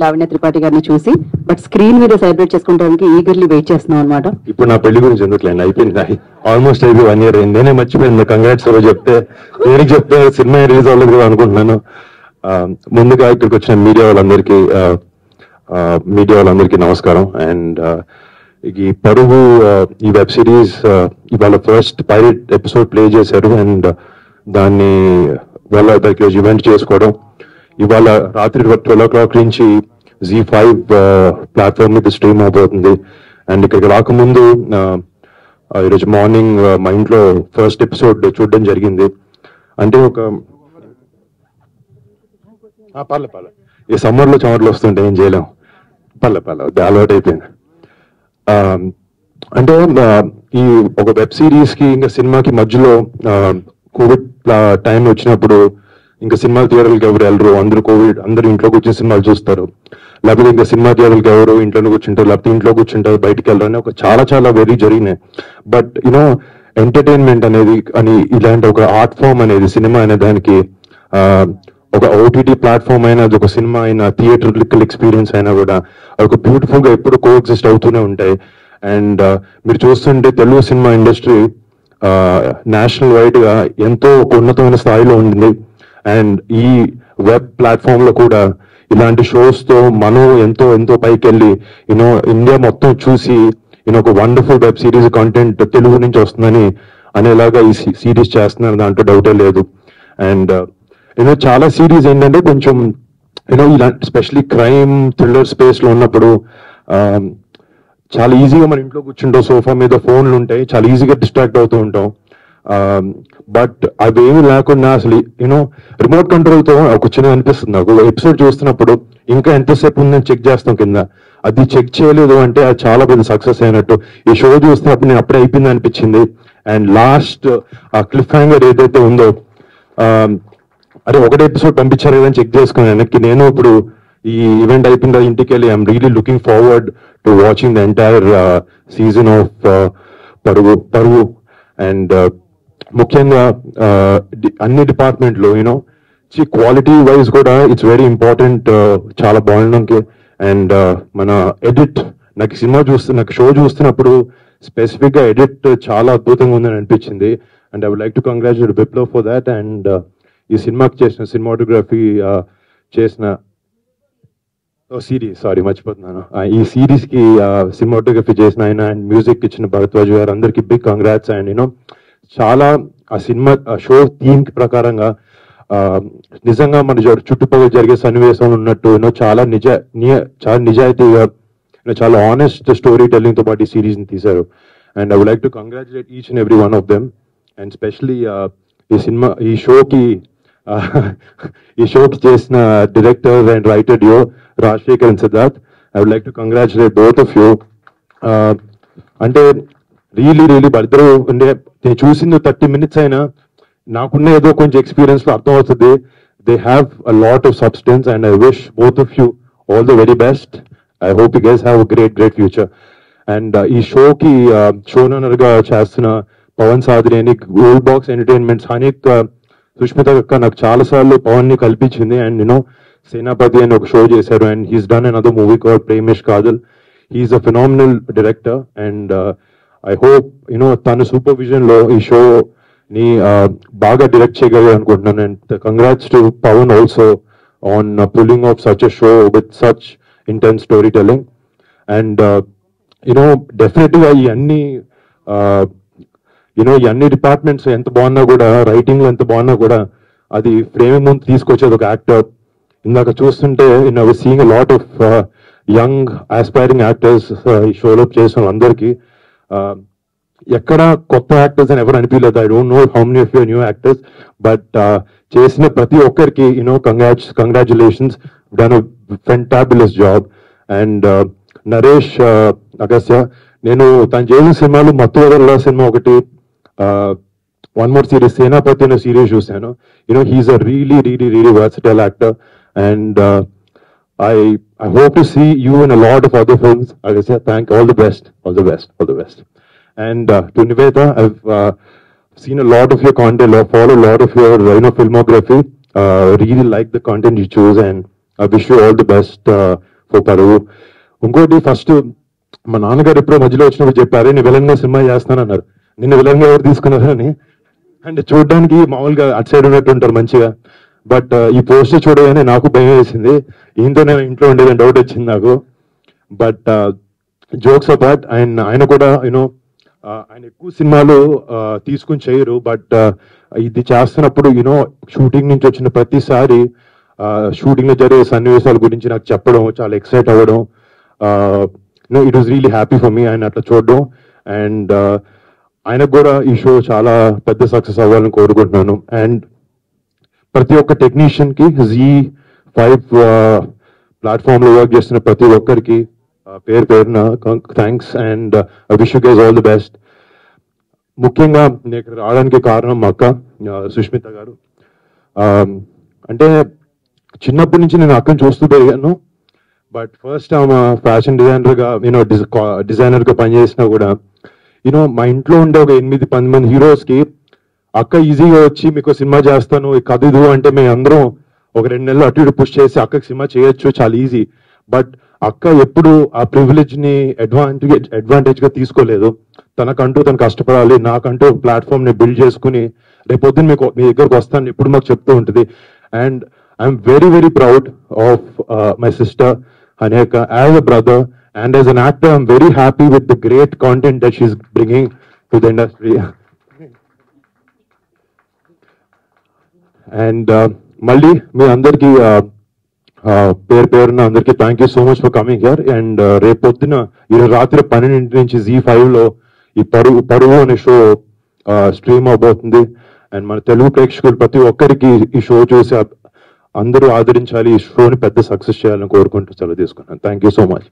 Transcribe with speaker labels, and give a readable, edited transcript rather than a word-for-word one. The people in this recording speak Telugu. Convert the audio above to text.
Speaker 1: లావణ్య త్రిపాఠి గారిని చూసి బట్ స్క్రీన్ మీద సెలబ్రేట్ చేసుకోవడానికి ఈగర్లీ వెయిట్ చేస్తున్నాం అనమాట.
Speaker 2: ఇప్పుడు నా పెళ్లి గురించి ఎందుకులేండి, అయిపోయింది. ఆల్మోస్ట్ అయిపోయి 1 year అయింది. నేనే మర్చిపోయింది. కంగ్రాట్స్ ఎవరో చెప్తే దేనికి చెప్తే సినిమా రిలీజ్ అవ్వలేదు కదా అనుకుంటున్నాను. ముందుగా ఇక్కడికి వచ్చిన మీడియా వాళ్ళందరికీ నమస్కారం. అండ్ ఈ పరుగు ఈ వెబ్ సిరీస్ ఇవాళ ఫస్ట్ పైలట్ ఎపిసోడ్ ప్లే చేశారు. అండ్ దాన్ని వాళ్ళ ఈరోజు ఈవెంట్ చేసుకోవడం, ఇవాళ రాత్రి 12 o'clock నుంచి Z5 ప్లాట్ఫామ్ మీద స్ట్రీమ్ అవబోతుంది. అండ్ ఇక్కడికి రాకముందు ఈరోజు మార్నింగ్ మా ఇంట్లో ఫస్ట్ ఎపిసోడ్ చూడడం జరిగింది. అంటే ఒక పర్లే ఈ సమ్మర్లో చమర్లు వస్తుంటే ఏం చేయలేం, పర్లే అలవాటు అయిపోయింది. అంటే ఈ ఒక వెబ్ సిరీస్ కి ఇంకా సినిమాకి మధ్యలో కోవిడ్ టైం వచ్చినప్పుడు ఇంకా సినిమా థియేటర్లకు ఎవరు వెళ్ళరు, అందరూ ఇంట్లో కూర్చొని సినిమాలు చూస్తారు. లేకపోతే ఇంకా సినిమా థియేటర్లకు ఎవరు ఇంట్లో కూర్చుంటారు, లేకపోతే ఇంట్లో కూర్చుంటారు, బయటికి వెళ్ళరు అని ఒక చాలా వెరీ జరిగినాయి. బట్ యూనో ఎంటర్టైన్మెంట్ అనేది అని ఇలాంటి ఒక ఆర్ట్ ఫామ్ అనేది సినిమా అనే దానికి ఒక ఓటీటీ ప్లాట్ఫామ్ అయినా, అది ఒక సినిమా అయినా, థియేటర్లికల్ ఎక్స్పీరియన్స్ అయినా కూడా ఒక బ్యూటిఫుల్ గా ఎప్పుడు కోఎగ్జిస్ట్ అవుతూనే ఉంటాయి. అండ్ మీరు చూస్తుంటే Telugu cinema industry national wide గా ఎంతో ఒక ఉన్నతమైన స్థాయిలో ఉంది. అండ్ ఈ వెబ్ ప్లాట్ఫామ్ లో కూడా ఇలాంటి షోస్ తో మనం ఎంతో పైకి వెళ్ళి యూనో ఇండియా మొత్తం చూసి ఒక wonderful web series content Telugu నుంచి వస్తుందని అనేలాగా ఈ సిరీస్ చేస్తున్నారు, దాంట్లో డౌటే లేదు. అండ్ చాలా సిరీస్ ఏంటంటే కొంచెం ఇలాంటి స్పెషలీ క్రైమ్ థ్రిల్లర్ స్పేస్ లో ఉన్నప్పుడు చాలా ఈజీగా మన ఇంట్లో కూర్చుంటాం, సోఫా మీద ఫోన్లు ఉంటాయి, చాలా ఈజీగా డిస్ట్రాక్ట్ అవుతూ ఉంటాం. బట్ అవేమి లేకుండా అసలు రిమోట్ కంట్రోల్ తో కూర్చొని అనిపిస్తుంది నాకు. ఎపిసోడ్ చూస్తున్నప్పుడు ఇంకా ఎంతసేపు ఉందని చెక్ చేస్తాం కింద, అది చెక్ చేయలేదు అంటే అది చాలా పెద్ద సక్సెస్ అయినట్టు. ఈ షో చూస్తున్నప్పుడు నేను అప్పుడే అయిపోయింది అనిపించింది. అండ్ లాస్ట్ ఆ క్లిఫ్ హ్యాంగర్ ఏదైతే ఉందో, అరే ఒకటే ఎపిసోడ్ పంపించారు కదా అని చెక్ చేసుకుని వెనక్కి నేను ఇప్పుడు ఈ ఈవెంట్ అయిపోయిందా ఇంటికి వెళ్ళి I'm really looking forward to watching the entire season of Parugu. And ముఖ్యంగా అన్ని డిపార్ట్మెంట్లు క్వాలిటీ వైజ్ కూడా ఇట్స్ వెరీ ఇంపార్టెంట్, చాలా బాగుండడానికి. అండ్ మన ఎడిట్, నాకు షో చూస్తున్నప్పుడు స్పెసిఫిక్ గా ఎడిట్ చాలా అద్భుతంగా ఉందని అనిపించింది. And I would like to congratulate Biplav for that. And ఈ సినిమాకి చేసిన సినిమాటోగ్రఫీ చేసిన మర్చిపోతున్నాను, ఈ సిరీస్ కి సినిమాటోగ్రఫీ చేసిన ఆయన అండ్ మ్యూజిక్ ఇచ్చిన భరద్వాజ్ గారు, అందరికి బిగ్ కంగ్రాట్స్. అండ్ చాలా ఆ సినిమా షో థీమ్ కి ప్రకారంగా నిజంగా మన చుట్టుపక్కల జరిగే సన్నివేశం ఉన్నట్టు చాలా నిజాయితీగా చాలా ఆనెస్ట్ స్టోరీ టెల్లింగ్ తో పాటు ఈ సిరీస్ ని తీశారు. And I would like to congratulate each and every one of them. And specially ఈ షోకి చేసిన director and writer Deo Rajasekhar and Siddharth, I would like to congratulate both of you. అంటే రియలీ వాళ్ళిద్దరూ ఉండే నేను చూసింది 30 minutes అయినా నాకున్న ఏదో కొంచెం ఎక్స్పీరియన్స్ లో అర్థం అవుతుంది. They have a lot of substance and I wish both of you all the very best. I hope you guys have a great future. And ఈ షోకి షోనర్ గా చేస్తున్న Pavan Sadareni, gold box entertainments, హనీక్, సుష్మిత అక్క నాకు చాలా సార్లు పవన్ ని కల్పించింది. అండ్ సేనాపతి అని ఒక షో చేశారు. And he's done another movie called ప్రేమేష్ కాజల్. He's a phenomenal director. And I hope తన సూపర్విజన్ లో ఈ షో ని బాగా డైరెక్ట్ చేయగలిగారు అనుకుంటున్నాను. And congrats to Pawan also on pulling off such a show with such intense story telling. And definite గా ఈ అన్ని డిపార్ట్మెంట్స్ ఎంత బాగున్నా కూడా, రైటింగ్ లో ఎంత బాగున్నా కూడా, అది ఫ్రేమ్ ముందు తీసుకొచ్చేది ఒక యాక్టర్. ఇందాక చూస్తుంటే seeing a lot of young aspiring actors ఈ షోలో చేసిన అందరికీ ఎక్కడ కొత్త యాక్టర్స్ అని ఎవరు అనిపించలేదు. I don't know how many of your new actors, but చేసిన ప్రతి ఒక్కరికి congratulations, done a fantabulous job. And Naresh Agastya, నేను తను చేసిన సినిమాలు మత్తువదల సినిమా ఒకటి, వన్ మోర్ సిరీస్ సేనాపతి అనే సిరీస్ చూశాను. He's a really versatile actor. And I hope to see you in a lot of other films. I will say all the best. And to Niveta, I've seen a lot of your content, follow a lot of your filmography. Really like the content you choose, and I wish you all the best for పరువు. ఇంకోటి ఫస్ట్ మా నాన్నగారు ఎప్పుడో మధ్యలో వచ్చినప్పుడు చెప్పారు, నేను విలన్ గా సినిమా చేస్తానన్నారు. నిన్న విలన్ గా ఎవరు తీసుకున్నారు అని. అండ్ చూడడానికి మామూలుగా అటు సైడ్ ఉన్నట్టు ఉంటారు మంచిగా, బట్ ఈ పోస్టర్ చూడగానే నాకు భయం వేసింది, ఈయనతో నేను ఇంట్లో ఉండేదని డౌట్ వచ్చింది నాకు. బట్ జోక్స్ అపార్ట్, ఆయన కూడా యూనో ఆయన ఎక్కువ సినిమాలు తీసుకుని చేయరు, బట్ ఇది చేస్తున్నప్పుడు యూనో షూటింగ్ నుంచి వచ్చిన ప్రతిసారి షూటింగ్ లో జరిగే సన్నివేశాల గురించి నాకు చెప్పడం, చాలా ఎక్సైట్ అవ్వడం, it was really happy for me ఆయన అట్లా చూడడం. అండ్ ఆయనకు కూడా ఈ షో చాలా పెద్ద సక్సెస్ అవ్వాలని కోరుకుంటున్నాను. అండ్ ప్రతి ఒక్క టెక్నీషియన్ కి Z5 ప్లాట్ఫామ్ లో వర్క్ చేస్తున్న ప్రతి ఒక్కరికి పేరు పేరున thanks and I wish you guys all the best. ముఖ్యంగా నేను ఇక్కడ రావడానికి కారణం మా అక్క సుష్మిత గారు. అంటే చిన్నప్పటి నుంచి నేను అక్కని చూస్తూ పెరిగాను, బట్ ఫస్ట్ ఆమె ఫ్యాషన్ డిజైనర్ గా డిజైనర్ గా పనిచేసినా కూడా మా ఇంట్లో ఉండే ఒక 8-10 మంది హీరోస్ కి అక్క ఈజీగా వచ్చి మీకు సినిమా చేస్తాను కథ ఇది అంటే మేము అందరం ఒక 2 నెలలు అటు ఇటు పుష్ చేసి అక్కకి సినిమా చేయొచ్చు, చాలా ఈజీ. బట్ అక్క ఎప్పుడు ఆ ప్రివిలేజ్ ని అడ్వాంటేజ్ గా తీసుకోలేదు. తనకంటూ తను కష్టపడాలి, నాకంటూ ప్లాట్ఫామ్ ని బిల్డ్ చేసుకుని రేపొద్దున మీ దగ్గరకు వస్తాను ఎప్పుడు మాకు చెప్తూ ఉంటుంది. And I'm very very proud of my sister అనేక as a brother. And as an actor, I'm very happy with the great content that she's bringing to the industry. And Malli, me andarki పేరున అందరికి thank you so much for coming here. And రేపు పొద్దున ఈరోజు రాత్రి 12 నుంచి Z5 లో ఈ పరువు అనే షో స్ట్రీమ్ అవబోతుంది. అండ్ మన తెలుగు ప్రేక్షకులు ప్రతి ఒక్కరికి ఈ షో చూసి అందరూ ఆదరించాలి, ఈ షోని పెద్ద సక్సెస్ చేయాలని కోరుకుంటూ సెలవు తీసుకున్నాను. Thank you so much.